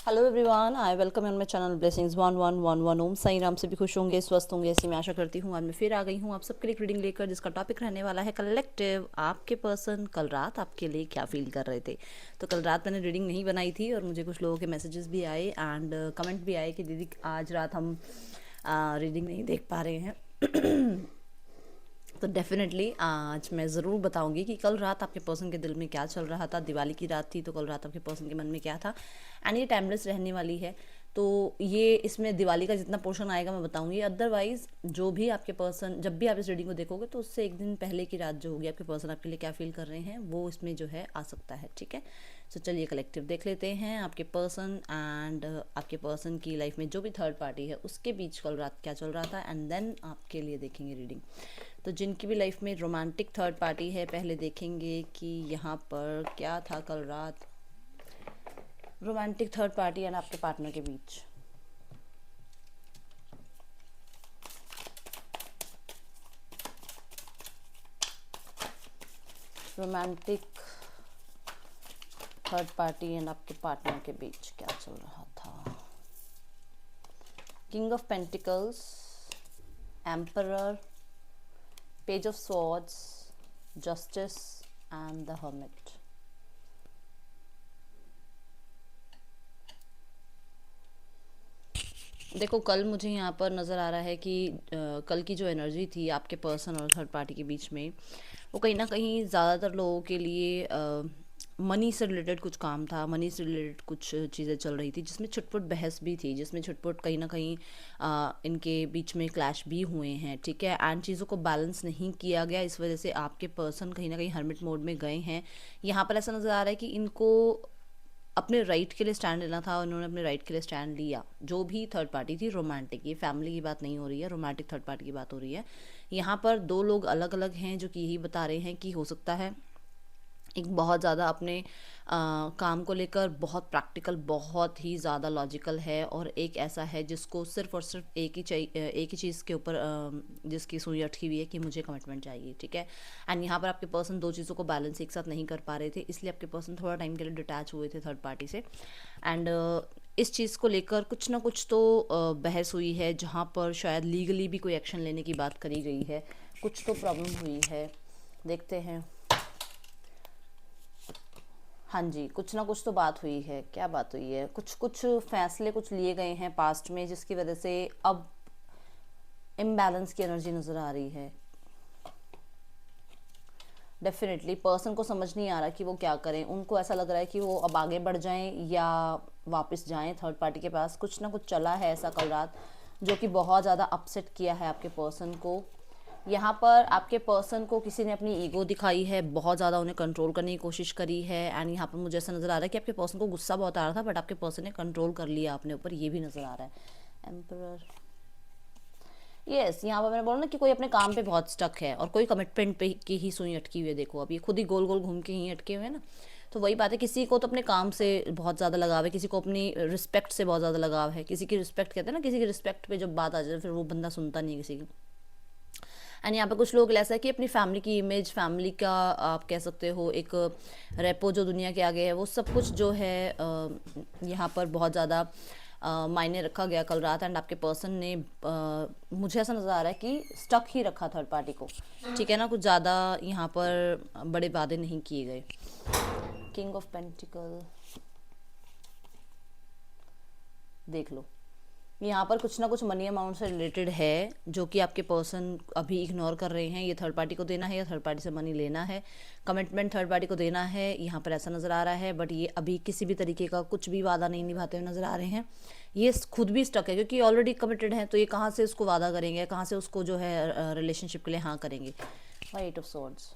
Hello everyone, I welcome on my channel blessings 1111। Om Sai Ram से भी खुश होंगे, स्वस्थ होंगे, ऐसी मैं आशा करती हूँ। आज मैं फिर आ गई हूँ आप सबके लिए रीडिंग लेकर, जिसका टॉपिक रहने वाला है कलेक्टिव। आपके पर्सन कल रात आपके लिए क्या फील कर रहे थे। तो कल रात मैंने रीडिंग नहीं बनाई थी और मुझे कुछ लोगों के मैसेजेस भी आए एंड कमेंट भी आए कि दीदी आज रात हम रीडिंग नहीं देख पा रहे हैं। तो डेफिनेटली आज मैं ज़रूर बताऊंगी कि कल रात आपके पर्सन के दिल में क्या चल रहा था। दिवाली की रात थी तो कल रात आपके पर्सन के मन में क्या था एंड ये टाइमलेस रहने वाली है। तो ये इसमें दिवाली का जितना पोर्शन आएगा मैं बताऊंगी। अदरवाइज जो भी आपके पर्सन, जब भी आप इस रीडिंग को देखोगे तो उससे एक दिन पहले की रात जो होगी आपके पर्सन आपके लिए क्या फील कर रहे हैं वो इसमें जो है आ सकता है। ठीक है, तो चलिए कलेक्टिव देख लेते हैं आपके पर्सन एंड आपके पर्सन की लाइफ में जो भी थर्ड पार्टी है उसके बीच कल रात क्या चल रहा था एंड देन आपके लिए देखेंगे रीडिंग। तो जिनकी भी लाइफ में रोमांटिक थर्ड पार्टी है पहले देखेंगे कि यहाँ पर क्या था कल रात रोमांटिक थर्ड पार्टी एंड आपके पार्टनर के बीच। रोमांटिक थर्ड पार्टी एंड आपके पार्टनर के बीच क्या चल रहा था। King of pentacles, emperor, page of swords, justice and the hermit. देखो कल मुझे यहाँ पर नज़र आ रहा है कि कल की जो एनर्जी थी आपके पर्सन और थर्ड पार्टी के बीच में वो कहीं ना कहीं ज़्यादातर लोगों के लिए मनी से रिलेटेड कुछ काम था, मनी से रिलेटेड कुछ चीज़ें चल रही थी जिसमें छुटपुट बहस भी थी, जिसमें छुटपुट कहीं ना कहीं इनके बीच में क्लैश भी हुए हैं। ठीक है, एंड चीज़ों को बैलेंस नहीं किया गया, इस वजह से आपके पर्सन कहीं ना कहीं हर्मिट मोड में गए हैं। यहाँ पर ऐसा नज़र आ रहा है कि इनको अपने राइट के लिए स्टैंड लेना था, उन्होंने अपने राइट के लिए स्टैंड लिया। जो भी थर्ड पार्टी थी रोमांटिक, ये फैमिली की बात नहीं हो रही है, रोमांटिक थर्ड पार्टी की बात हो रही है। यहाँ पर दो लोग अलग अलग हैं जो कि यही बता रहे हैं कि हो सकता है एक बहुत ज़्यादा अपने काम को लेकर बहुत प्रैक्टिकल, बहुत ही ज़्यादा लॉजिकल है, और एक ऐसा है जिसको सिर्फ और सिर्फ एक ही चीज़ के ऊपर जिसकी सुई अटकी हुई है कि मुझे कमिटमेंट चाहिए। ठीक है, एंड यहाँ पर आपके पर्सन दो चीज़ों को बैलेंस एक साथ नहीं कर पा रहे थे, इसलिए आपके पर्सन थोड़ा टाइम के लिए डिटैच हुए थे थर्ड पार्टी से। एंड इस चीज़ को लेकर कुछ ना कुछ तो बहस हुई है, जहाँ पर शायद लीगली भी कोई एक्शन लेने की बात करी गई है, कुछ तो प्रॉब्लम हुई है। देखते हैं। हाँ जी, कुछ ना कुछ तो बात हुई है। क्या बात हुई है? कुछ कुछ फैसले कुछ लिए गए हैं पास्ट में जिसकी वजह से अब इम्बैलेंस की एनर्जी नज़र आ रही है। डेफिनेटली पर्सन को समझ नहीं आ रहा कि वो क्या करें। उनको ऐसा लग रहा है कि वो अब आगे बढ़ जाएं या वापस जाएं थर्ड पार्टी के पास। कुछ ना कुछ चला है ऐसा कल रात जो कि बहुत ज़्यादा अपसेट किया है आपके पर्सन को। यहाँ पर आपके पर्सन को किसी ने अपनी ईगो दिखाई है, बहुत ज़्यादा उन्हें कंट्रोल करने की कोशिश करी है। एंड यहाँ पर मुझे ऐसा नज़र आ रहा है कि आपके पर्सन को गुस्सा बहुत आ रहा था, बट आपके पर्सन ने कंट्रोल कर लिया अपने ऊपर, ये भी नज़र आ रहा है। एम्परर, यस, यहाँ पर मैंने बोला ना कि कोई अपने काम पे बहुत स्टक है और कोई कमिटमेंट पे की ही सुई अटकी हुई है। देखो अब ये खुद ही गोल गोल घूम के ही अटके हुए हैं ना। तो वही बात है, किसी को तो अपने काम से बहुत ज़्यादा लगाव है, किसी को अपनी रिस्पेक्ट से बहुत ज़्यादा लगाव है। किसी की रिस्पेक्ट कहते हैं ना, किसी की रिस्पेक्ट पे जब बात आ जाए फिर वो बंदा सुनता नहीं है किसी की। एंड यहाँ पे कुछ लोग ऐसा है कि अपनी फैमिली की इमेज, फैमिली का आप कह सकते हो एक रेपो जो दुनिया के आगे है, वो सब कुछ जो है यहाँ पर बहुत ज़्यादा मायने रखा गया कल रात। एंड आपके पर्सन ने मुझे ऐसा नज़र आ रहा है कि स्टक ही रखा थर्ड पार्टी को। ठीक है ना, कुछ ज़्यादा यहाँ पर बड़े वादे नहीं किए गए। किंग ऑफ पेंटिकल देख लो, यहाँ पर कुछ ना कुछ मनी अमाउंट से रिलेटेड है जो कि आपके पर्सन अभी इग्नोर कर रहे हैं। ये थर्ड पार्टी को देना है या थर्ड पार्टी से मनी लेना है, कमिटमेंट थर्ड पार्टी को देना है, यहाँ पर ऐसा नज़र आ रहा है। बट ये अभी किसी भी तरीके का कुछ भी वादा नहीं निभाते हुए नज़र आ रहे हैं। ये खुद भी स्टक है क्योंकि ऑलरेडी कमिटेड है, तो ये कहाँ से उसको वादा करेंगे, कहाँ से उसको जो है रिलेशनशिप के लिए हाँ करेंगे। वाइट ऑफ सॉर्ड्स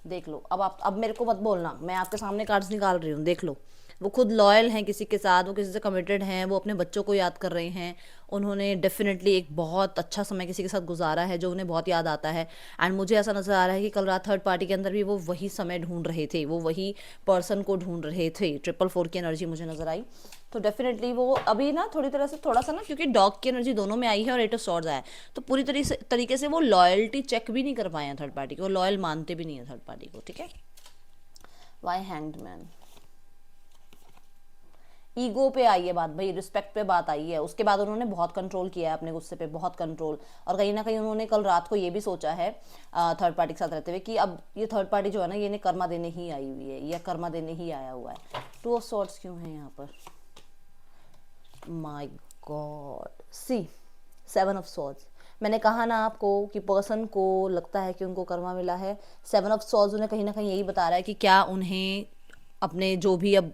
देख लो। अब मेरे को मत बोलना, मैं आपके सामने कार्ड्स निकाल रही हूँ। देख लो, वो खुद लॉयल हैं किसी के साथ, वो किसी से कमिटेड हैं, वो अपने बच्चों को याद कर रहे हैं। उन्होंने डेफिनेटली एक बहुत अच्छा समय किसी के साथ गुजारा है जो उन्हें बहुत याद आता है। एंड मुझे ऐसा नज़र आ रहा है कि कल रात थर्ड पार्टी के अंदर भी वो वही समय ढूंढ रहे थे, वो वही पर्सन को ढूंढ रहे थे। 444 की एनर्जी मुझे नज़र आई। तो डेफिनेटली वो अभी ना थोड़ी तरह से थोड़ा सा ना, क्योंकि डॉग की एनर्जी दोनों में आई है और 8 ऑफ स्वॉर्ड्स आया है, तो पूरी तरीके से वो लॉयल्टी चेक भी नहीं कर पाए हैं थर्ड पार्टी को, लॉयल मानते भी नहीं है थर्ड पार्टी को। ठीक है, वाई हैंग्ड मैन, ईगो पे आई है बात भाई, रिस्पेक्ट पे बात आई है। उसके बाद उन्होंने बहुत कंट्रोल किया है अपने गुस्से पे, बहुत कंट्रोल। और कहीं ना कहीं उन्होंने कल रात को ये भी सोचा है थर्ड पार्टी के साथ रहते हुए कि अब ये थर्ड पार्टी जो है ना, ये इन्हें कर्मा देने ही आई हुई है, या कर्मा देने ही आया हुआ है। टू ऑफ सॉर्ड्स क्यों है यहाँ पर? My God, see seven of swords. मैंने कहा ना आपको कि पर्सन को लगता है कि उनको कर्मा मिला है। सेवन ऑफ सॉर्ड्स उन्हें कहीं ना कहीं यही बता रहा है कि क्या उन्हें अपने जो भी अब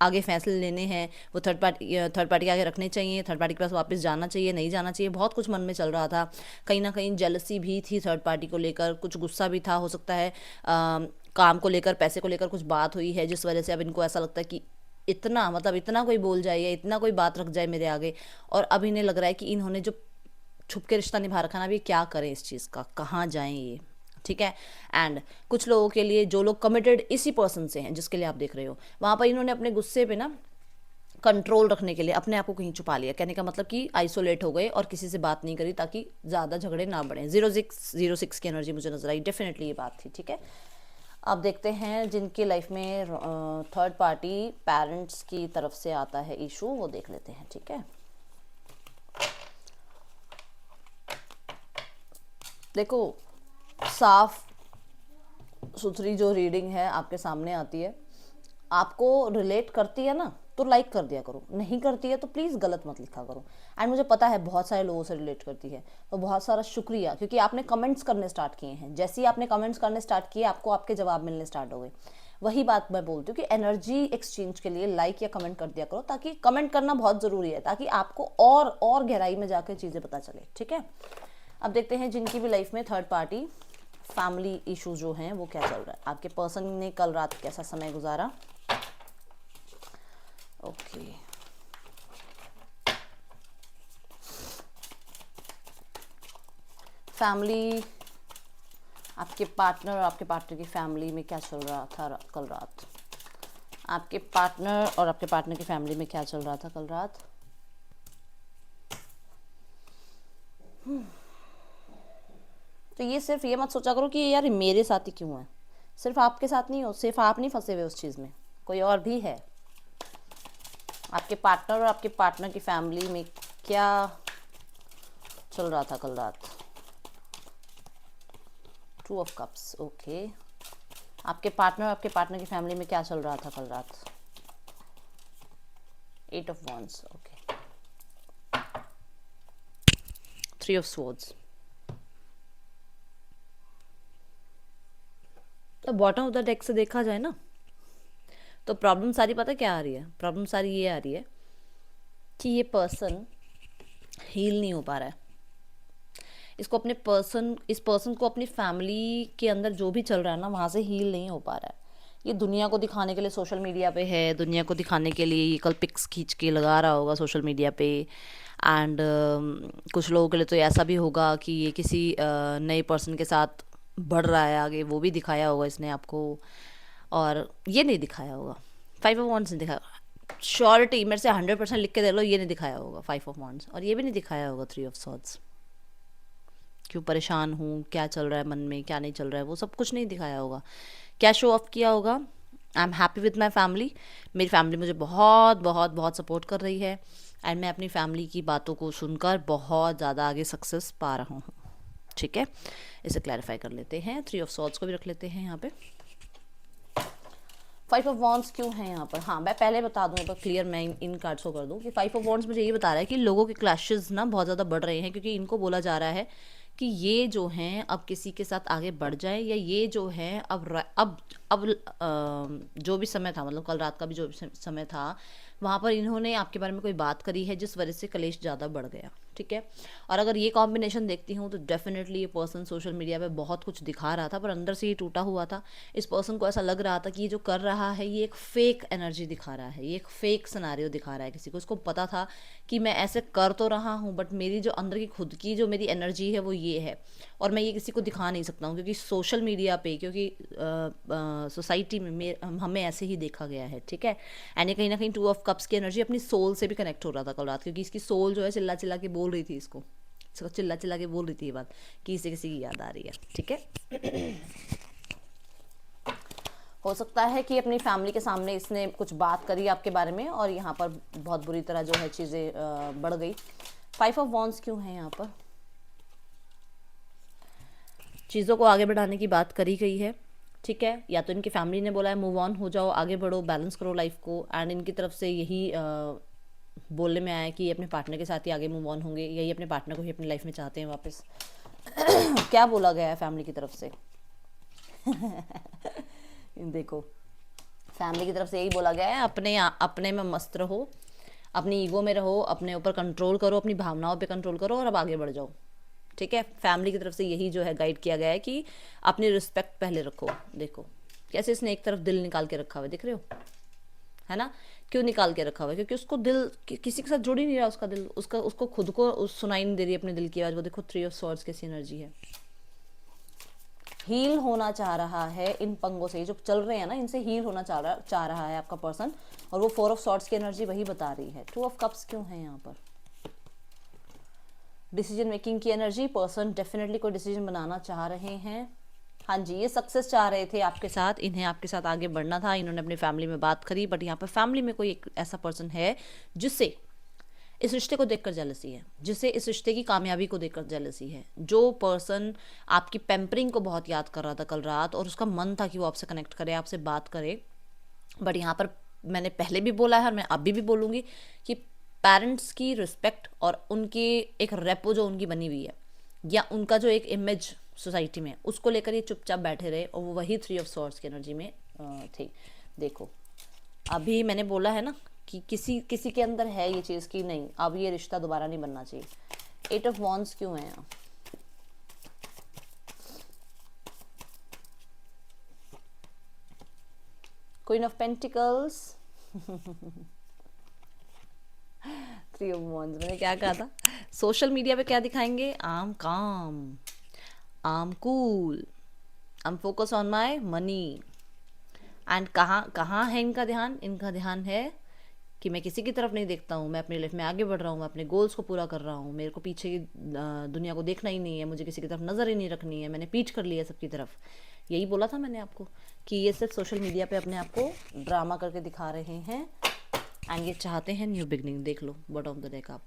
आगे फैसले लेने हैं वो थर्ड पार्टी के आगे रखने चाहिए, थर्ड पार्टी के पास वापस जाना चाहिए, नहीं जाना चाहिए। बहुत कुछ मन में चल रहा था, कहीं ना कहीं जेलसी भी थी थर्ड पार्टी को लेकर, कुछ गुस्सा भी था, हो सकता है काम को लेकर, पैसे को लेकर कुछ बात हुई है जिस वजह से अब इनको ऐसा लगता है कि इतना, मतलब इतना कोई बोल जाए या इतना कोई बात रख जाए मेरे आगे। और अब इन्हें लग रहा है कि इन्होंने जो छुप के रिश्ता निभा रखा ना, अभी क्या करें इस चीज़ का, कहाँ जाएं ये, ठीक है। एंड कुछ लोगों के लिए, जो लोग कमिटेड इसी पर्सन से हैं जिसके लिए आप देख रहे हो, वहाँ पर इन्होंने अपने गुस्से पे ना कंट्रोल रखने के लिए अपने आप को कहीं छुपा लिया। कहने का मतलब कि आइसोलेट हो गए और किसी से बात नहीं करी ताकि ज़्यादा झगड़े ना बढ़ें। 06 की एनर्जी मुझे नजर आई, डेफिनेटली ये बात थी, ठीक है। अब देखते हैं जिनकी लाइफ में थर्ड पार्टी पेरेंट्स की तरफ से आता है इशू, वो देख लेते हैं, ठीक है। देखो, साफ सुथरी जो रीडिंग है आपके सामने आती है, आपको रिलेट करती है ना तो लाइक कर दिया करो, नहीं करती है तो प्लीज़ गलत मत लिखा करो। एंड मुझे पता है बहुत सारे लोगों से रिलेट करती है, तो बहुत सारा शुक्रिया, क्योंकि आपने कमेंट्स करने स्टार्ट किए हैं। जैसे ही आपने कमेंट्स करने स्टार्ट किए, आपको आपके जवाब मिलने स्टार्ट हो गए। वही बात मैं बोलती हूँ कि एनर्जी एक्सचेंज के लिए लाइक या कमेंट कर दिया करो, ताकि कमेंट करना बहुत ज़रूरी है, ताकि आपको और गहराई में जाकर चीज़ें पता चले, ठीक है। अब देखते हैं जिनकी भी लाइफ में थर्ड पार्टी फैमिली इशू जो हैं वो क्या चल रहा है। आपके पर्सन ने कल रात कैसा समय गुजारा? ओके, फैमिली, आपके पार्टनर और आपके पार्टनर की फैमिली में क्या चल रहा था कल रात? आपके पार्टनर और आपके पार्टनर की फैमिली में क्या चल रहा था कल रात? तो ये सिर्फ ये मत सोचा करो कि यार मेरे साथ ही क्यों है। सिर्फ आपके साथ नहीं हो, सिर्फ आप नहीं फंसे हुए उस चीज़ में, कोई और भी है। आपके पार्टनर और आपके पार्टनर की फैमिली में क्या चल रहा था कल रात? Two of cups, okay. आपके पार्टनर और आपके पार्टनर की फैमिली में क्या चल रहा था कल रात? Eight of wands, okay. Three of swords. तो बॉटम ऑफ द डेक से देखा जाए ना, तो प्रॉब्लम सारी पता क्या आ रही है? प्रॉब्लम सारी ये आ रही है कि ये पर्सन हील नहीं हो पा रहा है। इस पर्सन को अपनी फैमिली के अंदर जो भी चल रहा है ना, वहाँ से हील नहीं हो पा रहा है। ये दुनिया को दिखाने के लिए सोशल मीडिया पे है, दुनिया को दिखाने के लिए ये कल पिक्स खींच के लगा रहा होगा सोशल मीडिया पे। एंड कुछ लोगों के लिए तो ऐसा भी होगा कि ये किसी नए पर्सन के साथ बढ़ रहा है आगे, वो भी दिखाया होगा इसने आपको। और ये नहीं दिखाया होगा, 5 ऑफ वॉन्ड्स नहीं दिखाया। श्योरिटी मेरे से 100% लिख के दे लो, ये नहीं दिखाया होगा 5 ऑफ वॉन्ड्स। और ये भी नहीं दिखाया होगा 3 ऑफ सॉर्ड्स। क्यों परेशान हूँ, क्या चल रहा है मन में, क्या नहीं चल रहा है, वो सब कुछ नहीं दिखाया होगा। क्या शो ऑफ किया होगा? I am happy with my family. मेरी फैमिली मुझे बहुत बहुत बहुत सपोर्ट कर रही है। एंड मैं अपनी फैमिली की बातों को सुनकर बहुत ज़्यादा आगे सक्सेस पा रहा हूँ, ठीक है। इसे क्लैरिफाई कर लेते हैं। 3 ऑफ सॉर्ड्स को भी रख लेते हैं यहाँ पे। 5 ऑफ वॉन्ड्स क्यों है यहाँ पर? हाँ, मैं पहले बता दूँ तो क्लियर, मैं इन कार्ड्स को कर दूँ कि 5 ऑफ वॉन्ड्स मुझे ये बता रहा है कि लोगों के क्लैशेस ना बहुत ज़्यादा बढ़ रहे हैं, क्योंकि इनको बोला जा रहा है कि ये जो हैं अब किसी के साथ आगे बढ़ जाए, या ये जो हैं अब जो भी समय था, मतलब कल रात का भी जो भी समय था, वहाँ पर इन्होंने आपके बारे में कोई बात करी है जिस वजह से कलेश ज़्यादा बढ़ गया, ठीक है। और अगर ये कॉम्बिनेशन देखती हूँ तो डेफिनेटली ये पर्सन सोशल मीडिया पे बहुत कुछ दिखा रहा था, पर अंदर से ये टूटा हुआ था। इस पर्सन को ऐसा लग रहा था कि ये जो कर रहा है ये एक फेक एनर्जी दिखा रहा है, ये एक फेक सिनारियो दिखा रहा है किसी को। इसको पता था कि मैं ऐसे कर तो रहा हूँ, बट मेरी जो अंदर की खुद की जो मेरी एनर्जी है वो ये है, और मैं ये किसी को दिखा नहीं सकता हूँ, क्योंकि सोशल मीडिया पे, क्योंकि सोसाइटी में हमें ऐसे ही देखा गया है, ठीक है। एंड ये कहीं ना कहीं 2 ऑफ कप्स की एनर्जी अपनी सोल से भी कनेक्ट हो रहा था कल रात, क्योंकि इसकी सोल जो है चिल्ला चिल्ला के बोल रही थी इसको चिल्ला चिल्ला के बोल रही थी ये बात कि इसे किसी की याद आ रही है, ठीक है। हो सकता है कि अपनी फैमिली के सामने इसने कुछ बात करी आपके बारे में और यहाँ पर बहुत बुरी तरह जो है चीज़ें बढ़ गई। 5 ऑफ वॉन्ड्स क्यों है यहाँ पर? चीज़ों को आगे बढ़ाने की बात करी गई है, ठीक है। या तो इनकी फैमिली ने बोला है मूव ऑन हो जाओ, आगे बढ़ो, बैलेंस करो लाइफ को, एंड इनकी तरफ से यही बोलने में आया है कि ये अपने पार्टनर के साथ ही आगे मूव ऑन होंगे, यही अपने पार्टनर को ही अपनी लाइफ में चाहते हैं वापस। क्या बोला गया है फैमिली की तरफ से? देखो, फैमिली की तरफ से यही बोला गया है, अपने में मस्त रहो, अपनी ईगो में रहो, अपने ऊपर कंट्रोल करो, अपनी भावनाओं पे कंट्रोल करो और अब आगे बढ़ जाओ, ठीक है। फैमिली की तरफ से यही जो है गाइड किया गया है कि अपनी रिस्पेक्ट पहले रखो। देखो कैसे इसने एक तरफ दिल निकाल के रखा हुआ है, दिख रहे हो, है ना? क्यों निकाल के रखा हुआ है? क्योंकि उसको दिल किसी के साथ जुड़ ही नहीं रहा, उसका दिल, उसको खुद को सुनाई नहीं दे रही अपने दिल की आवाज़। वो देखो 3 ऑफ स्वॉर्ड्स कैसी एनर्जी है। हील होना चाह रहा है इन पंगों से, जो चल रहे हैं ना, इनसे हील होना चाह रहा है आपका पर्सन, और वो 4 ऑफ स्वॉर्ड्स की एनर्जी वही बता रही है। 2 ऑफ कप्स क्यों है यहाँ पर? डिसीजन मेकिंग की एनर्जी। पर्सन डेफिनेटली कोई डिसीजन बनाना चाह रहे हैं। हाँ जी, ये सक्सेस चाह रहे थे आपके साथ, इन्हें आपके साथ आगे बढ़ना था, इन्होंने अपनी फैमिली में बात करी, बट यहाँ पर फैमिली में कोई एक ऐसा पर्सन है जिससे इस रिश्ते को देखकर जेलसी है, जिसे इस रिश्ते की कामयाबी को देखकर जेलसी है। जो पर्सन आपकी पैम्परिंग को बहुत याद कर रहा था कल रात, और उसका मन था कि वो आपसे कनेक्ट करे, आपसे बात करे, बट यहाँ पर मैंने पहले भी बोला है और मैं अभी भी बोलूँगी कि पेरेंट्स की रिस्पेक्ट और उनकी एक रेपो जो उनकी बनी हुई है, या उनका जो एक इमेज सोसाइटी में, उसको लेकर ये चुपचाप बैठे रहे, और वो वही 3 ऑफ स्वॉर्ड्स की एनर्जी में थे। देखो अभी मैंने बोला है ना कि किसी के अंदर है ये चीज़ कि नहीं, अब ये रिश्ता दोबारा नहीं बनना चाहिए। 8 ऑफ वॉन्ड्स क्यों है यहाँ? Queen of pentacles, 3 of wands. मैंने क्या कहा था? सोशल मीडिया पे क्या दिखाएंगे? आम काम, आम कूल, आम focus on my money, and कहाँ है इनका ध्यान? इनका ध्यान है कि मैं किसी की तरफ नहीं देखता हूँ, मैं अपनी लाइफ में आगे बढ़ रहा हूँ, मैं अपने गोल्स को पूरा कर रहा हूँ, मेरे को पीछे की दुनिया को देखना ही नहीं है, मुझे किसी की तरफ नज़र ही नहीं रखनी है, मैंने पीठ कर लिया सबकी तरफ। यही बोला था मैंने आपको कि ये सिर्फ सोशल मीडिया पे अपने आप को ड्रामा करके दिखा रहे हैं, एंड ये चाहते हैं न्यू बिगनिंग। देख लो बॉटम ऑफ द डेक, आप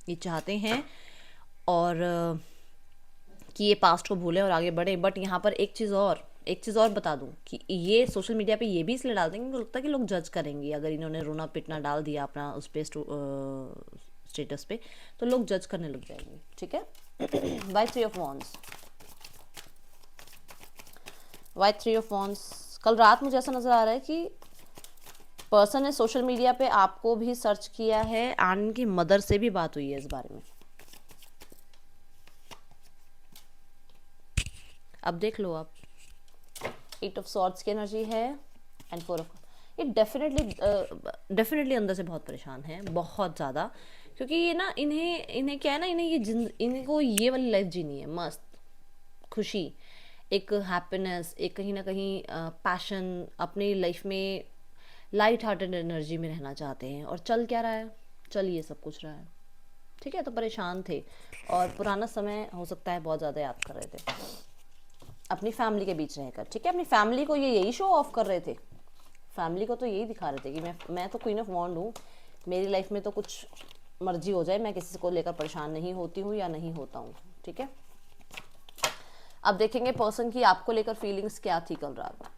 ये चाहते हैं और कि ये पास्ट को भूलें और आगे बढ़े। बट यहाँ पर एक चीज़ और बता दूँ कि ये सोशल मीडिया पे ये भी इसलिए डालते हैं, क्योंकि लगता है कि लोग जज करेंगे। अगर इन्होंने रोना पिटना डाल दिया अपना उस पे स्टेटस पे, तो लोग जज करने लग जाएंगे, ठीक है। Why 3 of wands, why 3 of wands. कल रात मुझे ऐसा नज़र आ रहा है कि पर्सन ने सोशल मीडिया पे आपको भी सर्च किया है, एंड इनकी मदर से भी बात हुई है इस बारे में। अब देख लो आप, 8 ऑफ सॉर्ड्स की एनर्जी है एंड 4 ऑफ, ये डेफिनेटली अंदर से बहुत परेशान है, बहुत ज़्यादा, क्योंकि ये ना इन्हें क्या है ना, इनको ये वाली लाइफ जीनी है, मस्त खुशी, एक हैप्पीनेस, एक कहीं ना कहीं पैशन, अपनी लाइफ में लाइट हार्टेड एनर्जी में रहना चाहते हैं। और चल क्या रहा है? चल ये सब कुछ रहा है, ठीक है। तो परेशान थे और पुराना समय हो सकता है बहुत ज़्यादा याद कर रहे थे अपनी फैमिली के बीच रहकर, ठीक है। अपनी फैमिली को ये यही शो ऑफ कर रहे थे, फैमिली को तो यही दिखा रहे थे कि मैं तो क्वीन ऑफ वॉन्ड हूँ, मेरी लाइफ में तो कुछ मर्जी हो जाए, मैं किसी को लेकर परेशान नहीं होती हूँ या नहीं होता हूँ, ठीक है। अब देखेंगे पर्सन की आपको लेकर फीलिंग्स क्या थी कल रात।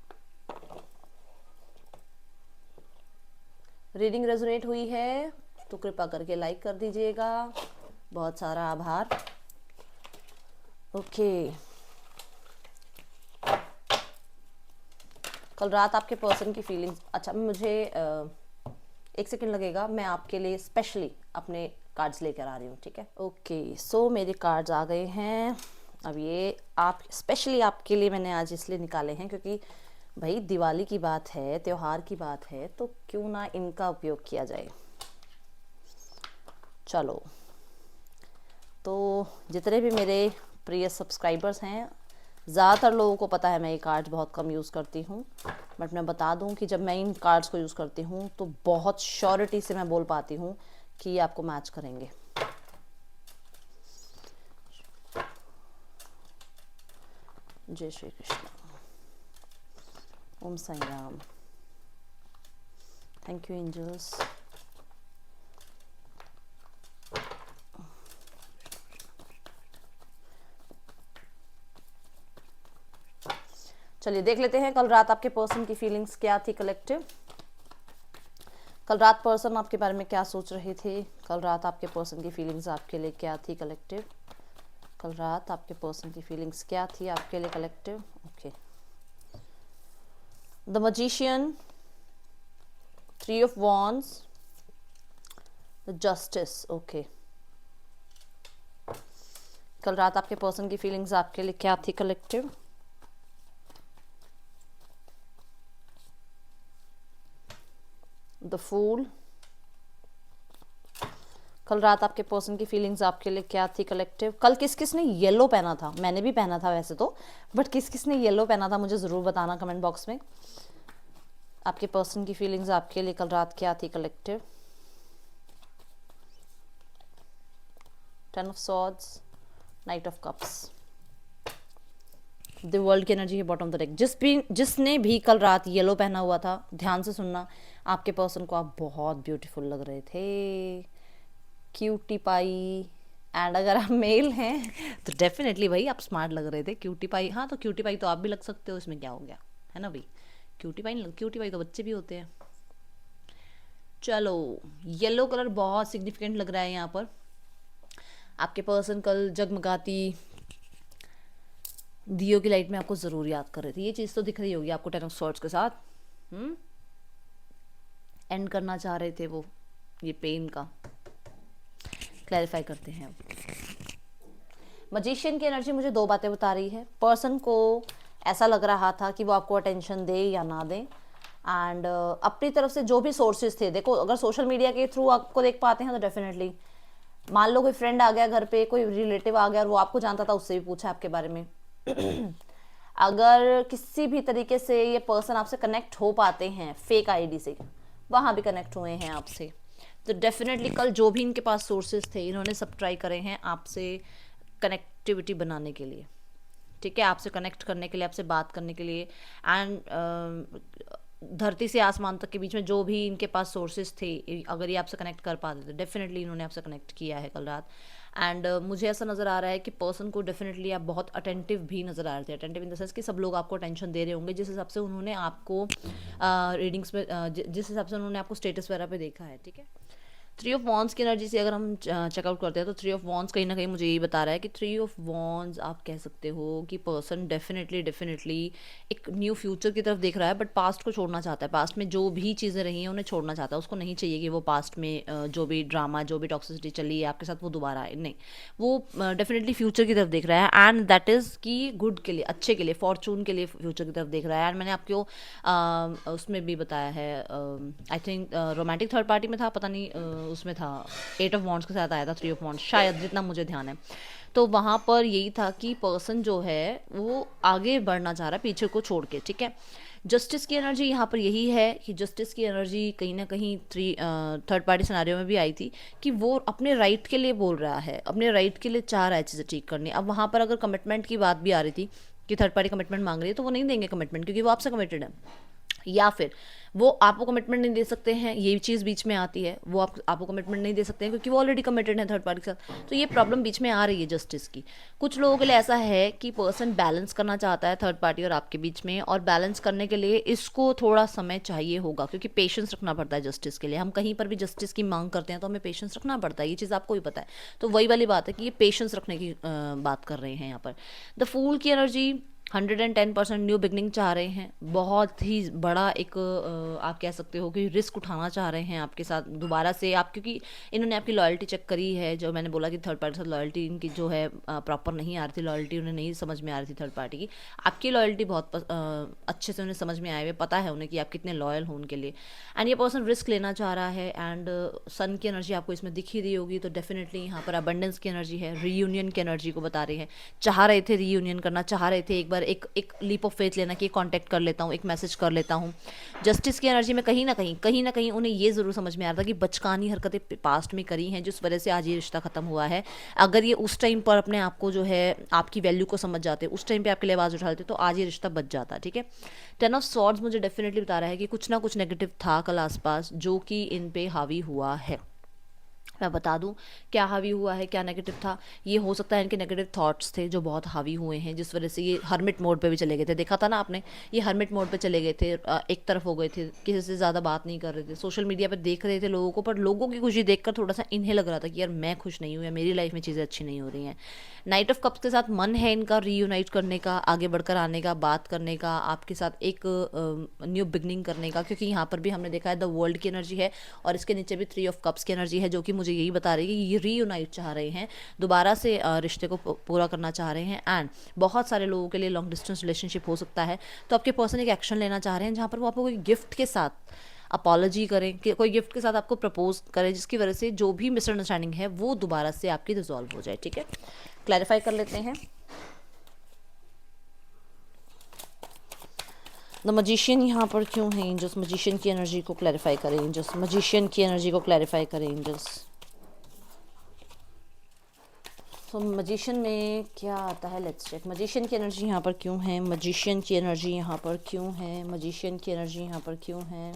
रीडिंग रेजोनेट हुई है तो कृपया करके लाइक कर दीजिएगा, बहुत सारा आभार। ओके, कल रात आपके पर्सन की फीलिंग्स, अच्छा मुझे 1 सेकंड लगेगा, मैं आपके लिए स्पेशली अपने कार्ड्स लेकर आ रही हूँ, ठीक है। ओके, सो मेरे कार्ड्स आ गए हैं। अब ये आप स्पेशली आपके लिए मैंने आज इसलिए निकाले हैं क्योंकि भाई दिवाली की बात है, त्योहार की बात है, तो क्यों ना इनका उपयोग किया जाए। चलो, तो जितने भी मेरे प्रिय सब्सक्राइबर्स हैं, ज़्यादातर लोगों को पता है मैं ये कार्ड्स बहुत कम यूज़ करती हूँ, बट मैं बता दूँ कि जब मैं इन कार्ड्स को यूज़ करती हूँ तो बहुत श्योरिटी से मैं बोल पाती हूँ कि ये आपको मैच करेंगे। जय Shri Krishna. Om Sai Ram. Thank you angels. चलिए देख लेते हैं कल रात आपके पर्सन की फीलिंग्स क्या थी कलेक्टिव। कल रात पर्सन आपके बारे में क्या सोच रहे थे, कल रात आपके पर्सन की फीलिंग्स आपके लिए क्या थी कलेक्टिव। कल रात आपके पर्सन की फीलिंग्स क्या थी आपके लिए collective. Okay, the magician, 3 of wands, the justice. Okay, कल रात आपके पर्सन की फीलिंग्स आपके लिए क्या थी कलेक्टिव। द फूल, कल रात आपके पर्सन की फीलिंग्स आपके लिए क्या थी कलेक्टिव। कल किस किस ने येलो पहना था, मैंने भी पहना था वैसे तो, बट किस किस ने येलो पहना था मुझे ज़रूर बताना कमेंट बॉक्स में। आपके पर्सन की फीलिंग्स आपके लिए कल रात क्या थी collective. 10 of swords, night of cups, the world की एनर्जी है बॉटम ऑफ द डेक। जिसने भी कल रात येलो पहना हुआ था, ध्यान से सुनना, आपके पर्सन को आप बहुत ब्यूटीफुल लग रहे थे, क्यूटी पाई। एंड अगर आप मेल हैं तो डेफिनेटली भाई आप स्मार्ट लग रहे थे, क्यूटी पाई। हाँ तो क्यूटी पाई तो आप भी लग सकते हो, इसमें क्या हो गया, है ना भाई। क्यूटी पाई तो बच्चे भी होते हैं। चलो, येलो कलर बहुत सिग्निफिकेंट लग रहा है यहाँ पर। आपके पर्सन कल जगमगाती दियो की लाइट में आपको ज़रूर याद कर रहे थे, ये चीज़ तो दिख रही होगी आपको 10 ऑफ सॉर्ड्स के साथ। एंड करना चाह रहे थे वो ये पेन का। क्लैरिफाई करते हैं अब। मजिशियन की एनर्जी मुझे 2 बातें बता रही है। पर्सन को ऐसा लग रहा था कि वो आपको अटेंशन दे या ना दे, एंड अपनी तरफ से जो भी सोर्सेज थे, देखो अगर सोशल मीडिया के थ्रू आपको देख पाते हैं तो डेफिनेटली, मान लो कोई फ्रेंड आ गया घर पे, कोई रिलेटिव आ गया और वो आपको जानता था, उससे भी पूछा आपके बारे में। अगर किसी भी तरीके से ये पर्सन आपसे कनेक्ट हो पाते हैं फेक आईडी से, वहाँ भी कनेक्ट हुए हैं आपसे, तो डेफिनेटली कल जो भी इनके पास सोर्सेज थे इन्होंने सब ट्राई करे हैं आपसे कनेक्टिविटी बनाने के लिए, ठीक है, आपसे कनेक्ट करने के लिए, आपसे बात करने के लिए। एंड धरती से आसमान तक के बीच में जो भी इनके पास सोर्सेज थे, अगर ये आपसे कनेक्ट कर पाते थे डेफिनेटली इन्होंने आपसे कनेक्ट किया है कल रात। एंड मुझे ऐसा नज़र आ रहा है कि पर्सन को डेफिनेटली आप बहुत अटेंटिव भी नज़र आ रहे थे। अटेंटिव इन द सेंस कि सब लोग आपको अटेंशन दे रहे होंगे जिस हिसाब से उन्होंने आपको रीडिंग्स में जिस हिसाब से उन्होंने आपको स्टेटस वगैरह पे देखा है, ठीक है। 3 ऑफ वॉन्ड्स की एनर्जी से अगर हम चेकआउट करते हैं तो 3 ऑफ वॉन्ड्स कहीं ना कहीं मुझे यही बता रहा है कि 3 ऑफ वॉन्ड्स आप कह सकते हो कि पर्सन डेफिनेटली एक न्यू फ्यूचर की तरफ देख रहा है, बट पास्ट को छोड़ना चाहता है। पास्ट में जो भी चीज़ें रही हैं उन्हें छोड़ना चाहता है। उसको नहीं चाहिए कि वो पास्ट में जो भी ड्रामा, जो भी टॉक्सिसिटी चली है आपके साथ, वो दोबारा आए, नहीं। वो डेफिनेटली फ्यूचर की तरफ देख रहा है, एंड दैट इज़ कि गुड के लिए, अच्छे के लिए, फॉर्चून के लिए फ्यूचर की तरफ देख रहा है। एंड मैंने आपको उसमें भी बताया है, I think romantic third party में था, पता नहीं उसमें था, 8 ऑफ वॉन्ड्स के साथ आया था 3 ऑफ वॉन्ड्स शायद, जितना मुझे ध्यान है। तो वहाँ पर यही था कि पर्सन जो है वो आगे बढ़ना चाह रहा है पीछे को छोड़ के, ठीक है। जस्टिस की एनर्जी यहाँ पर यही है कि जस्टिस की एनर्जी कहीं ना कहीं थर्ड पार्टी सिनेरियो में भी आई थी कि वो अपने राइट के लिए बोल रहा है, अपने राइट के लिए चाह रहा है चीज़ें ठीक करनी। अब वहाँ पर अगर कमिटमेंट की बात भी आ रही थी कि थर्ड पार्टी कमिटमेंट मांग रही है, तो वो नहीं देंगे कमिटमेंट क्योंकि वो आपसे कमिटेड है, या फिर वो आपको कमिटमेंट नहीं दे सकते हैं, ये चीज़ बीच में आती है। वो आपको कमिटमेंट नहीं दे सकते हैं क्योंकि वो ऑलरेडी कमिटेड है थर्ड पार्टी के साथ। तो ये प्रॉब्लम बीच में आ रही है जस्टिस की। कुछ लोगों के लिए ऐसा है कि पर्सन बैलेंस करना चाहता है थर्ड पार्टी और आपके बीच में, और बैलेंस करने के लिए इसको थोड़ा समय चाहिए होगा क्योंकि पेशेंस रखना पड़ता है जस्टिस के लिए। हम कहीं पर भी जस्टिस की मांग करते हैं तो हमें पेशेंस रखना पड़ता है, ये चीज़ आपको भी पता है। तो वही वाली बात है कि ये पेशेंस रखने की बात कर रहे हैं यहाँ पर। द फूल की एनर्जी 110% न्यू बिगनिंग चाह रहे हैं, बहुत ही बड़ा एक आप कह सकते हो कि रिस्क उठाना चाह रहे हैं आपके साथ दोबारा से आप, क्योंकि इन्होंने आपकी लॉयल्टी चेक करी है। जो मैंने बोला कि थर्ड पार्टी के साथ लॉयल्टी इनकी जो है प्रॉपर नहीं आ रही थी, लॉयल्टी उन्हें नहीं समझ में आ रही थी थर्ड पार्टी की। आपकी लॉयल्टी बहुत अच्छे से उन्हें समझ में आए हुए, पता है उन्हें कि आप कितने लॉयल हो उनके लिए। एंड ये पर्सन रिस्क लेना चाह रहा है। एंड सन की एनर्जी आपको इसमें दिख ही रही होगी, तो डेफिनेटली यहाँ पर अबंडेंस की एनर्जी है, रीयूनियन की एनर्जी को बता रही है। चाह रहे थे रीयूनियन करना, चाह रहे थे एक बार बार एक एक लीप ऑफ फेथ लेना कि कांटेक्ट कर लेता हूँ, एक मैसेज कर लेता हूँ। जस्टिस की एनर्जी में कहीं ना कहीं उन्हें ये ज़रूर समझ में आ रहा था कि बचकानी हरकतें पास्ट में करी हैं जिस वजह से आज ये रिश्ता ख़त्म हुआ है। अगर ये उस टाइम पर अपने आप को जो है आपकी वैल्यू को समझ जाते, उस टाइम पे आपके लिए आवाज़ उठा लेते, तो आज ये रिश्ता बच जाता। ठीक है, 10 ऑफ स्वॉर्ड्स मुझे डेफिनेटली बता रहा है कि कुछ ना कुछ नेगेटिव था कल आसपास जो कि इन पे हावी हुआ है। मैं बता दूं क्या हावी हुआ है, क्या नेगेटिव था। ये हो सकता है इनके नेगेटिव थॉट्स थे जो बहुत हावी हुए हैं, जिस वजह से ये हर्मिट मोड पे भी चले गए थे। देखा था ना आपने, ये हर्मिट मोड पे चले गए थे, एक तरफ हो गए थे, किसी से ज़्यादा बात नहीं कर रहे थे, सोशल मीडिया पर देख रहे थे लोगों को, पर लोगों की खुशी देखकर थोड़ा सा इन्हें लग रहा था कि यार मैं खुश नहीं हूँ या मेरी लाइफ में चीज़ें अच्छी नहीं हो रही हैं। नाइट ऑफ कप्स के साथ मन है इनका रीयूनाइट करने का, आगे बढ़कर आने का, बात करने का, आपके साथ एक न्यू बिगनिंग करने का, क्योंकि यहाँ पर भी हमने देखा है द वर्ल्ड की एनर्जी है और इसके नीचे भी 3 ऑफ कप्स की एनर्जी है, जो कि मुझे यही बता रही है कि ये रीयूनाइट चाह रहे हैं, दोबारा से रिश्ते को पूरा करना चाह रहे हैं। एंड बहुत सारे लोगों के लिए लॉन्ग डिस्टेंस रिलेशनशिप हो सकता है, तो आपके पर्सन एक एक्शन लेना चाह रहे हैं जहाँ पर वो आपको कोई गिफ्ट के साथ अपॉलॉजी करें, कि कोई गिफ्ट के साथ आपको प्रपोज करें, जिसकी वजह से जो भी मिसअंडरस्टैंडिंग है वो दोबारा से आपकी रिजॉल्व हो जाए। ठीक है, क्लैरिफाई कर लेते हैं। द मजिशियन यहाँ पर क्यों है? एंजल्स मजिशियन की एनर्जी को क्लैरिफाई करें, एंजल्स मजिशियन की एनर्जी को क्लैरिफाई करें, एंजल्स। तो मजिशियन में क्या आता है, लेट्स चेक। मजिशियन की एनर्जी यहाँ पर क्यों है? मजिशियन की एनर्जी यहाँ पर क्यों है? मजिशियन की एनर्जी यहाँ पर क्यों है?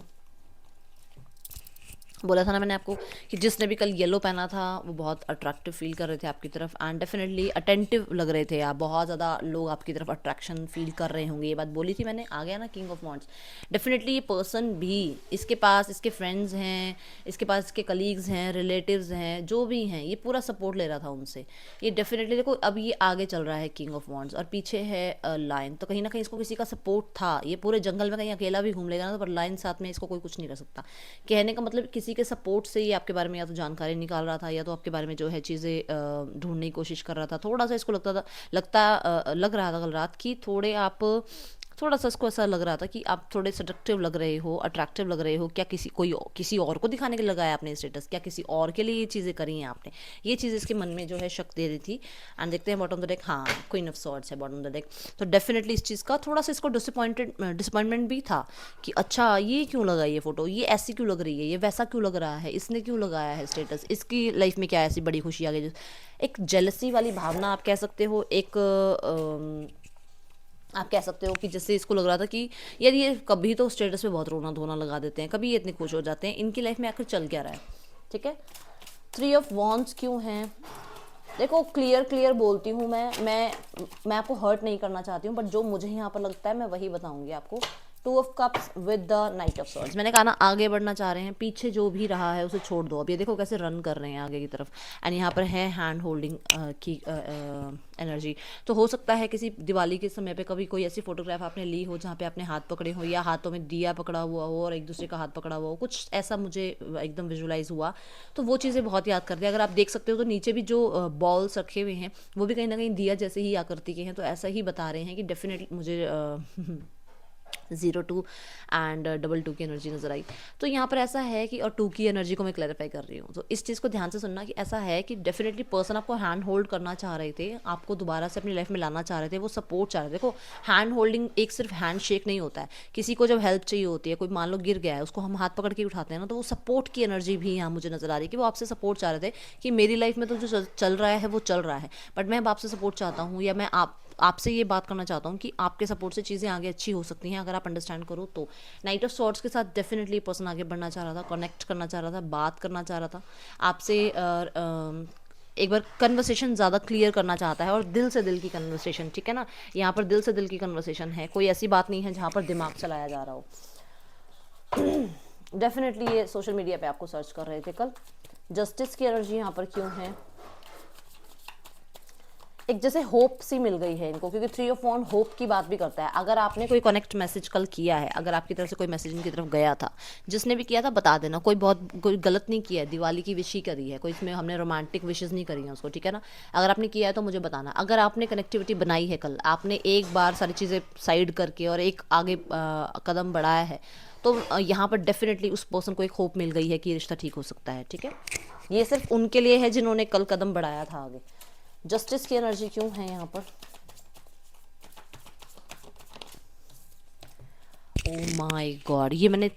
बोला था ना मैंने आपको कि जिसने भी कल येलो पहना था वो बहुत अट्रैक्टिव फील कर रहे थे आपकी तरफ, एंड डेफिनेटली अटेंटिव लग रहे थे आप, बहुत ज़्यादा लोग आपकी तरफ अट्रैक्शन फील कर रहे होंगे। ये बात बोली थी मैंने, आ गया ना किंग ऑफ वॉन्ड्स। डेफिनेटली ये पर्सन भी, इसके पास इसके फ्रेंड्स हैं, इसके पास इसके कलीग्स हैं, रिलेटिव्स हैं, जो भी हैं, ये पूरा सपोर्ट ले रहा था उनसे। ये डेफिनेटली देखो अब ये आगे चल रहा है किंग ऑफ वॉन्ड्स और पीछे है लायन, तो कहीं ना कहीं इसको किसी का सपोर्ट था। ये पूरे जंगल में कहीं अकेला भी घूम लेगा ना, तो पर लायन साथ में इसको कोई कुछ नहीं कर सकता। कहने का मतलब किसी के सपोर्ट से ये आपके बारे में या तो जानकारी निकाल रहा था या तो आपके बारे में जो है चीज़ें ढूंढने की कोशिश कर रहा था। थोड़ा सा इसको लग रहा था कल रात कि थोड़ा सा इसको ऐसा लग रहा था कि आप थोड़े सडक्टिव लग रहे हो, अट्रैक्टिव लग रहे हो। क्या किसी और को दिखाने के लिए लगाया आपने स्टेटस? क्या किसी और के लिए ये चीज़ें करी हैं आपने? ये चीज़ इसके मन में जो है शक दे रही थी। एंड देखते हैं बॉटम ऑफ द डेक, हाँ क्वीन ऑफ स्वॉर्ड्स है बॉटम ऑफ द डेक। तो डेफिनेटली इस चीज़ का थोड़ा सा इसको डिसअपॉइंटमेंट भी था कि अच्छा ये क्यों लगा, ये फोटो ये ऐसी क्यों लग रही है, ये वैसा क्यों लग रहा है, इसने क्यों लगाया है स्टेटस, इसकी लाइफ में क्या ऐसी बड़ी खुशी आ गई। एक जेलसी वाली भावना आप कह सकते हो, आप कह सकते हो कि जैसे इसको लग रहा था कि यार ये कभी तो स्टेटस पे बहुत रोना धोना लगा देते हैं, कभी ये इतने खुश हो जाते हैं, इनकी लाइफ में आखिर चल क्या रहा है। ठीक है, 3 ऑफ वॉन्ड्स क्यों हैं? देखो क्लियर बोलती हूँ मैं आपको हर्ट नहीं करना चाहती हूँ, बट जो मुझे यहाँ पर लगता है मैं वही बताऊँगी आपको। 2 of cups with the night of swords. मैंने कहा ना आगे बढ़ना चाह रहे हैं, पीछे जो भी रहा है उसे छोड़ दो। अब ये देखो कैसे रन कर रहे हैं आगे की तरफ, एंड यहाँ पर है हैंड होल्डिंग की एनर्जी। तो हो सकता है किसी दिवाली के समय पे कभी कोई ऐसी फोटोग्राफ आपने ली हो जहाँ पे आपने हाथ पकड़े हो या हाथों में दिया पकड़ा हुआ हो और एक दूसरे का हाथ पकड़ा हुआ हो, कुछ ऐसा मुझे एकदम विजुलाइज हुआ। तो वो चीज़ें बहुत याद करती है। अगर आप देख सकते हो तो नीचे भी जो बॉल्स रखे हुए हैं वो भी कहीं ना कहीं दिया जैसे ही आकृति के हैं, तो ऐसा ही बता रहे हैं कि डेफिनेटली मुझे 0 2 एंड 2 की एनर्जी नजर आई। तो यहाँ पर ऐसा है कि, और 2 की एनर्जी को मैं क्लैरिफाई कर रही हूँ, तो इस चीज़ को ध्यान से सुनना कि ऐसा है कि डेफिनेटली पर्सन आपको हैंड होल्ड करना चाह रहे थे, आपको दोबारा से अपनी लाइफ में लाना चाह रहे थे, वो सपोर्ट चाह रहे थे। देखो हैंड होल्डिंग एक सिर्फ हैंड शेक नहीं होता है, किसी को जब हेल्प चाहिए होती है, कोई मान लो गिर गया है उसको हम हाथ पकड़ के उठाते हैं ना, तो वो सपोर्ट की एनर्जी भी यहाँ मुझे नजर आ रही है कि वो आपसे सपोर्ट चाह रहे थे कि मेरी लाइफ में तो जो चल रहा है वो चल रहा है, बट मैं अब आपसे सपोर्ट चाहता हूँ, या मैं आपसे ये बात करना चाहता हूँ कि आपके सपोर्ट से चीज़ें आगे अच्छी हो सकती हैं अगर आप अंडरस्टैंड करो तो। नाइट ऑफ स्वॉर्ड्स के साथ डेफिनेटली पर्सन आगे बढ़ना चाह रहा था, कनेक्ट करना चाह रहा था, बात करना चाह रहा था आपसे, एक बार कन्वर्सेशन ज़्यादा क्लियर करना चाहता है, और दिल से दिल की कन्वर्सेशन। ठीक है ना, यहाँ पर दिल से दिल की कन्वर्सेशन है, कोई ऐसी बात नहीं है जहाँ पर दिमाग चलाया जा रहा हो। डेफिनेटली ये सोशल मीडिया पे आपको सर्च कर रहे थे कल। जस्टिस की एनर्जी यहाँ पर क्यों है? एक जैसे होप सी मिल गई है इनको, क्योंकि 3 ऑफ वॉन्ड होप की बात भी करता है। अगर आपने कोई कनेक्ट मैसेज कल किया है, अगर आपकी तरफ से कोई मैसेज इनकी तरफ गया था, जिसने भी किया था बता देना, कोई गलत नहीं किया है, दिवाली की विश ही करी है, कोई इसमें हमने रोमांटिक विशेज़ नहीं करी हैं उसको। ठीक है ना, अगर आपने किया है तो मुझे बताना। अगर आपने कनेक्टिविटी बनाई है कल, आपने एक बार सारी चीज़ें साइड करके और एक आगे कदम बढ़ाया है, तो यहाँ पर डेफिनेटली उस पर्सन को एक होप मिल गई है कि ये रिश्ता ठीक हो सकता है। ठीक है, ये सिर्फ उनके लिए है जिन्होंने कल कदम बढ़ाया था आगे। जस्टिस की एनर्जी क्यों है यहाँ पर? ओ माय गॉड, ये मैंने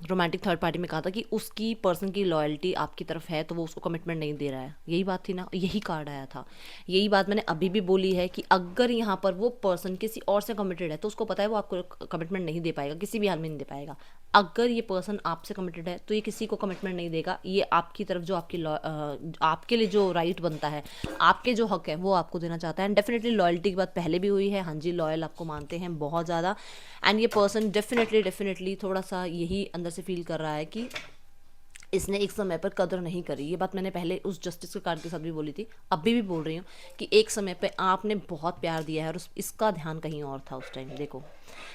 रोमांटिक थर्ड पार्टी में कहा था कि उसकी पर्सन की लॉयल्टी आपकी तरफ है तो वो उसको कमिटमेंट नहीं दे रहा है, यही बात थी ना, यही कार्ड आया था। यही बात मैंने अभी भी बोली है कि अगर यहाँ पर वो पर्सन किसी और से कमिटेड है तो उसको पता है वो आपको कमिटमेंट नहीं दे पाएगा, किसी भी हाल में नहीं दे पाएगा। अगर ये पर्सन आपसे कमिटेड है तो ये किसी को कमिटमेंट नहीं देगा, ये आपकी तरफ जो आपके लिए जो राइट बनता है, आपके जो हक है वो आपको देना चाहता है। एंड डेफिनेटली लॉयल्टी की बात पहले भी हुई है, हाँ जी लॉयल आपको मानते हैं बहुत ज़्यादा। एंड ये पर्सन डेफिनेटली थोड़ा सा यही अंदर से फील कर रहा है कि इसने एक समय पर कदर नहीं करी। ये बात मैंने पहले उस जस्टिस के कार्ड के साथ भी बोली थी, अभी भी बोल रही हूँ कि एक समय पे आपने बहुत प्यार दिया है और इसका ध्यान कहीं और था उस टाइम। देखो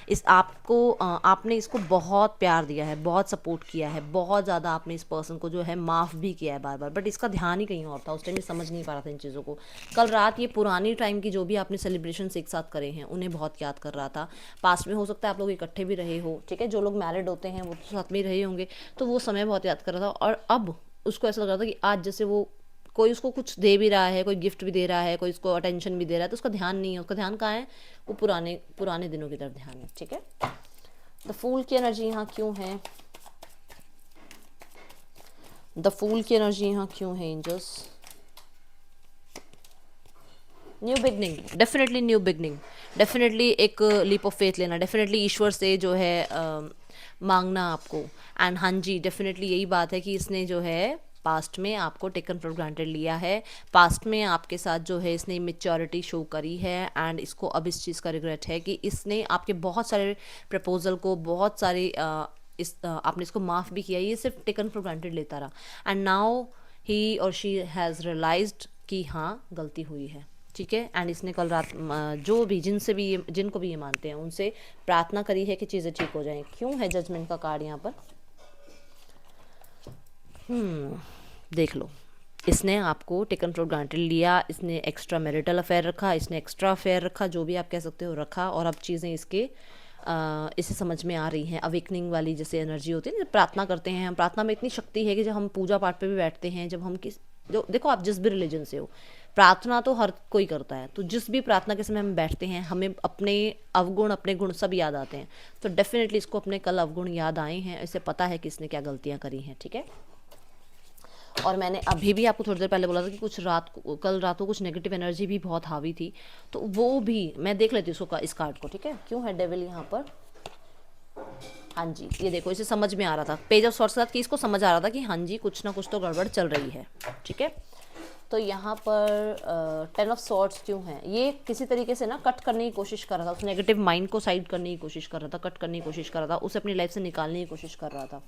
इस आपको आपने इसको बहुत प्यार दिया है, बहुत सपोर्ट किया है, बहुत ज़्यादा आपने इस पर्सन को जो है माफ़ भी किया है बार बार, बट इसका ध्यान ही कहीं और था उस टाइम, ये समझ नहीं पा रहा था इन चीज़ों को। कल रात ये पुरानी टाइम की जो भी आपने सेलिब्रेशन एक साथ करे हैं उन्हें बहुत याद कर रहा था। पास्ट में हो सकता है आप लोग इकट्ठे भी रहे हो, ठीक है, जो लोग मैरिड होते हैं वो तो साथ में ही रहे होंगे, तो वो समय बहुत याद कर रहा था। और अब उसको ऐसा लग रहा था कि आज जैसे वो कोई उसको कुछ दे भी रहा है, कोई गिफ्ट भी दे रहा है, कोई उसको अटेंशन भी दे रहा है, तो उसका ध्यान नहीं है, उसका ध्यान कहाँ है, वो पुराने पुराने दिनों की तरफ ध्यान है, ठीक है। द फूल की एनर्जी यहाँ क्यों है, द फूल की एनर्जी यहाँ क्यों है angels. New beginning, definitely new beginning, definitely एक लीप ऑफ फेथ लेना, डेफिनेटली ईश्वर से जो है मांगना आपको। एंड हाँ जी डेफिनेटली यही बात है कि इसने जो है पास्ट में आपको टेकन फॉर ग्रांटेड लिया है, पास्ट में आपके साथ जो है इसने मेच्योरिटी शो करी है, एंड इसको अब इस चीज़ का रिग्रेट है कि इसने आपके बहुत सारे प्रपोजल को, बहुत सारे आपने इसको माफ़ भी किया, ये सिर्फ टेकन फॉर ग्रांटेड लेता रहा। एंड नाउ ही और शी हैज़ रियलाइज्ड कि हाँ गलती हुई है, ठीक है। एंड इसने कल रात जो भी जिनको भी ये मानते हैं उनसे प्रार्थना करी है कि चीज़ें ठीक हो जाएं। क्यों है जजमेंट का कार्ड यहाँ पर, देख लो, इसने आपको टेकन फॉर ग्रांटेड लिया, इसने एक्स्ट्रा मैरिटल अफेयर रखा, इसने एक्स्ट्रा अफेयर रखा, जो भी आप कह सकते हो रखा, और अब चीज़ें इसे समझ में आ रही हैं। अवेकनिंग वाली जैसे एनर्जी होती है ना, जब प्रार्थना करते हैं हम, प्रार्थना में इतनी शक्ति है कि जब हम पूजा पाठ पे भी बैठते हैं, जब हम जो देखो आप जिस भी रिलीजन से हो, प्रार्थना तो हर कोई करता है, तो जिस भी प्रार्थना के समय हम बैठते हैं हमें अपने अवगुण, अपने गुण सब याद आते हैं। तो डेफिनेटली इसको अपने कल अवगुण याद आए हैं, इसे पता है कि इसने क्या गलतियाँ करी हैं, ठीक है। और मैंने अभी भी आपको थोड़ी देर पहले बोला था कि कल रात को कुछ नेगेटिव एनर्जी भी बहुत हावी थी, तो वो भी मैं देख लेती हूँ उसको इस कार्ड को, ठीक है। क्यों है डेविल यहाँ पर, हाँ जी ये देखो, इसे समझ में आ रहा था पेज ऑफ सॉर्ट्स के साथ कि इसको समझ आ रहा था कि हाँ जी कुछ ना कुछ तो गड़बड़ चल रही है, ठीक है। तो यहाँ पर 10 ऑफ सॉर्ट्स क्यों है, ये किसी तरीके से ना कट करने की कोशिश कर रहा था, उस नेगेटिव माइंड को साइड करने की कोशिश कर रहा था, कट करने की कोशिश कर रहा था, उसे अपनी लाइफ से निकालने की कोशिश कर रहा था।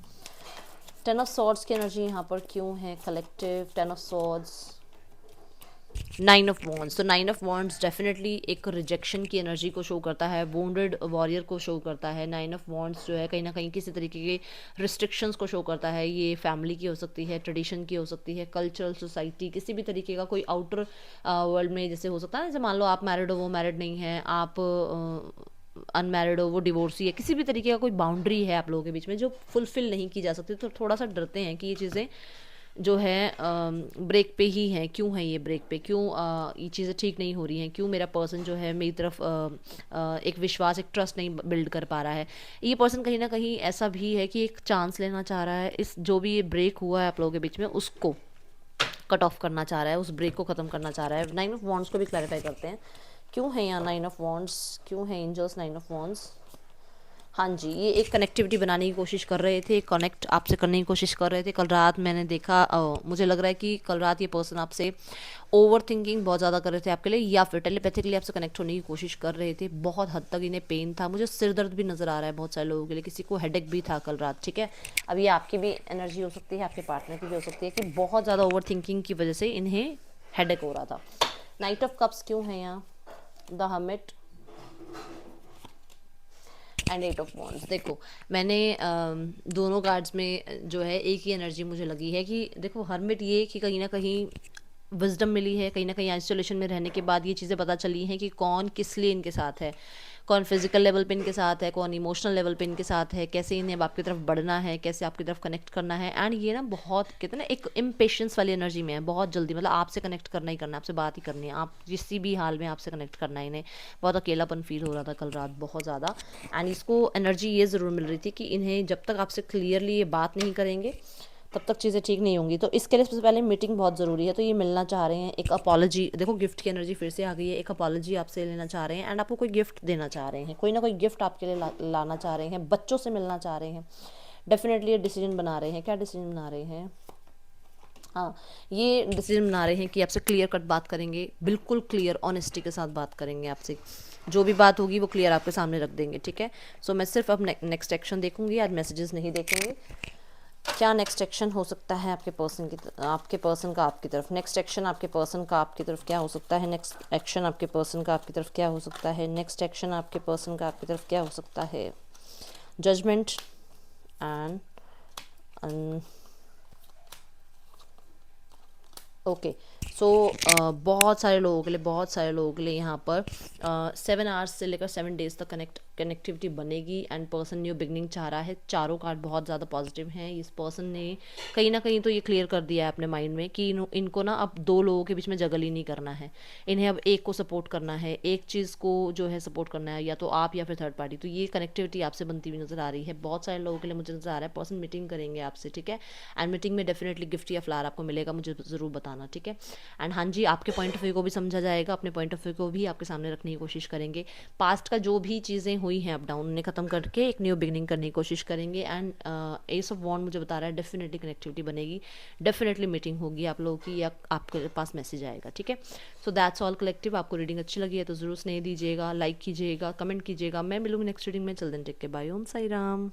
10 ऑफ सॉर्ड्स की एनर्जी यहाँ पर क्यों है collective, 10 of swords, 9 of wands. तो 9 ऑफ वॉन्ड्स डेफिनेटली एक रिजेक्शन की एनर्जी को शो करता है, वोंडेड वॉरियर को शो करता है। 9 ऑफ वॉन्ड्स जो है कहीं ना कहीं किसी तरीके के रिस्ट्रिक्शंस को शो करता है, ये फैमिली की हो सकती है, ट्रेडिशन की हो सकती है, कल्चरल सोसाइटी, किसी भी तरीके का कोई आउटर वर्ल्ड में जैसे हो सकता है, जैसे मान लो आप मैरिड हो वो मैरिड नहीं है, आप अनमैरिड हो वो डिवोर्सी है, किसी भी तरीके का कोई बाउंड्री है आप लोगों के बीच में जो फुलफिल नहीं की जा सकती, तो थोड़ा सा डरते हैं कि ये चीज़ें जो है ब्रेक पे ही हैं। क्यों है ये ब्रेक पे, क्यों ये चीज़ें ठीक नहीं हो रही हैं, क्यों मेरा पर्सन जो है मेरी तरफ एक विश्वास, एक ट्रस्ट नहीं बिल्ड कर पा रहा है। ये पर्सन कहीं ना कहीं ऐसा भी है कि एक चांस लेना चाह रहा है, इस जो भी ये ब्रेक हुआ है आप लोगों के बीच में उसको कट ऑफ करना चाह रहा है, उस ब्रेक को ख़त्म करना चाह रहा है। 9 ऑफ वॉन्ड्स को भी क्लैरिफाई करते हैं, क्यों है यहाँ 9 ऑफ वॉन्ड्स, क्यों है एंजल्स 9 ऑफ वॉन्ड्स। हाँ जी ये एक कनेक्टिविटी बनाने की कोशिश कर रहे थे, कनेक्ट आपसे करने की कोशिश कर रहे थे। कल रात मैंने देखा, मुझे लग रहा है कि कल रात ये पर्सन आपसे ओवर थिंकिंग बहुत ज़्यादा कर रहे थे आपके लिए, या फिर टेलीपैथिकली आपसे कनेक्ट होने की कोशिश कर रहे थे। बहुत हद तक इन्हें पेन था, मुझे सिर दर्द भी नज़र आ रहा है बहुत सारे लोगों के लिए, किसी को हेडेक भी था कल रात, ठीक है। अब ये आपकी भी एनर्जी हो सकती है, आपके पार्टनर की भी हो सकती है कि बहुत ज़्यादा ओवर थिंकिंग की वजह से इन्हें हेडेक हो रहा था। नाइट ऑफ कप्स क्यों है यहाँ, the hermit and 8 of wands. देखो मैंने दोनों कार्ड्स में जो है एक ही एनर्जी मुझे लगी है कि देखो हर्मिट ये कि कहीं ना कहीं विजडम मिली है, कहीं ना कहीं आइसोलेशन में रहने के बाद ये चीज़ें पता चली हैं कि कौन किस लिए इनके साथ है, कौन फिजिकल लेवल पे इनके साथ है, कौन इमोशनल लेवल पे इनके साथ है, कैसे इन्हें अब आपकी तरफ बढ़ना है, कैसे आपकी तरफ कनेक्ट करना है। एंड ये ना बहुत कहते हैं ना एक इम्पेशंस वाली एनर्जी में है, बहुत जल्दी मतलब आपसे कनेक्ट करना ही करना है, आपसे बात ही करनी है, आप किसी भी हाल में आपसे कनेक्ट करना है इन्हें। बहुत अकेलापन फील हो रहा था कल रात बहुत ज़्यादा। एंड इसको एनर्जी ये ज़रूर मिल रही थी कि इन्हें जब तक आपसे क्लियरली ये बात नहीं करेंगे तब तक चीज़ें ठीक नहीं होंगी। तो इसके लिए सबसे पहले मीटिंग बहुत ज़रूरी है। तो ये मिलना चाह रहे हैं, एक अपॉलॉजी, देखो गिफ्ट की एनर्जी फिर से आ गई है, एक अपॉलॉजी आपसे लेना चाह रहे हैं एंड आपको कोई गिफ्ट देना चाह रहे हैं, कोई ना कोई गिफ्ट आपके लिए लाना चाह रहे हैं, बच्चों से मिलना चाह रहे हैं। डेफिनेटली ये डिसीजन बना रहे हैं। क्या डिसीजन बना रहे हैं? हाँ, ये डिसीजन बना रहे हैं कि आपसे क्लियर कट बात करेंगे, बिल्कुल क्लियर ऑनेस्टी के साथ बात करेंगे आपसे। जो भी बात होगी वो क्लियर आपके सामने रख देंगे, ठीक है। सो मैं सिर्फ अब नेक्स्ट एक्शन देखूंगी, आज मैसेजेस नहीं देखेंगे। क्या नेक्स्ट एक्शन हो सकता है आपके पर्सन की आपके पर्सन का आपकी तरफ? नेक्स्ट एक्शन आपके पर्सन का आपकी तरफ क्या हो सकता है? नेक्स्ट एक्शन आपके पर्सन का आपकी तरफ क्या हो सकता है? नेक्स्ट एक्शन आपके पर्सन का आपकी तरफ क्या हो सकता है? Judgement and okay. सो बहुत सारे लोगों के लिए, बहुत सारे लोगों के लिए यहाँ पर 7 आवर्स से लेकर 7 डेज तक कनेक्टिविटी बनेगी एंड पर्सन न्यू बिगनिंग चाह रहा है। चारों कार्ड बहुत ज़्यादा पॉजिटिव हैं। इस पर्सन ने कहीं ना कहीं तो ये क्लियर कर दिया है अपने माइंड में कि इनको ना अब दो लोगों के बीच में जगल ही नहीं करना है, इन्हें अब एक को सपोर्ट करना है, एक चीज़ को जो है सपोर्ट करना है, या तो आप या फिर थर्ड पार्टी। तो ये कनेक्टिविटी आपसे बनती हुई नजर आ रही है बहुत सारे लोगों के लिए। मुझे नजर आ रहा है पर्सन मीटिंग करेंगे आपसे, ठीक है। एंड मीटिंग में डेफिनेटली गिफ्ट या फ्लावर आपको मिलेगा, मुझे ज़रूर बताना, ठीक है। एंड हाँ जी, आपके पॉइंट ऑफ व्यू को भी समझा जाएगा, अपने पॉइंट ऑफ व्यू को भी आपके सामने रखने की कोशिश करेंगे। पास्ट का जो भी चीज़ें हुई हैं अप डाउन उन्हें ख़त्म करके एक न्यू बिगनिंग करने की कोशिश करेंगे। एंड एस ऑफ वॉन्ड मुझे बता रहा है डेफिनेटली कनेक्टिविटी बनेगी, डेफिनेटली मीटिंग होगी आप लोगों की, या आपके पास मैसेज आएगा, ठीक है। So that's all collective. आपको रीडिंग अच्छी लगी है तो ज़रूर स्नेह दीजिएगा, लाइक कीजिएगा, कमेंट कीजिएगा। मैं मिलूंगी नेक्स्ट रीडिंग में। चल दिन टेक के, बाय, ओम साई राम।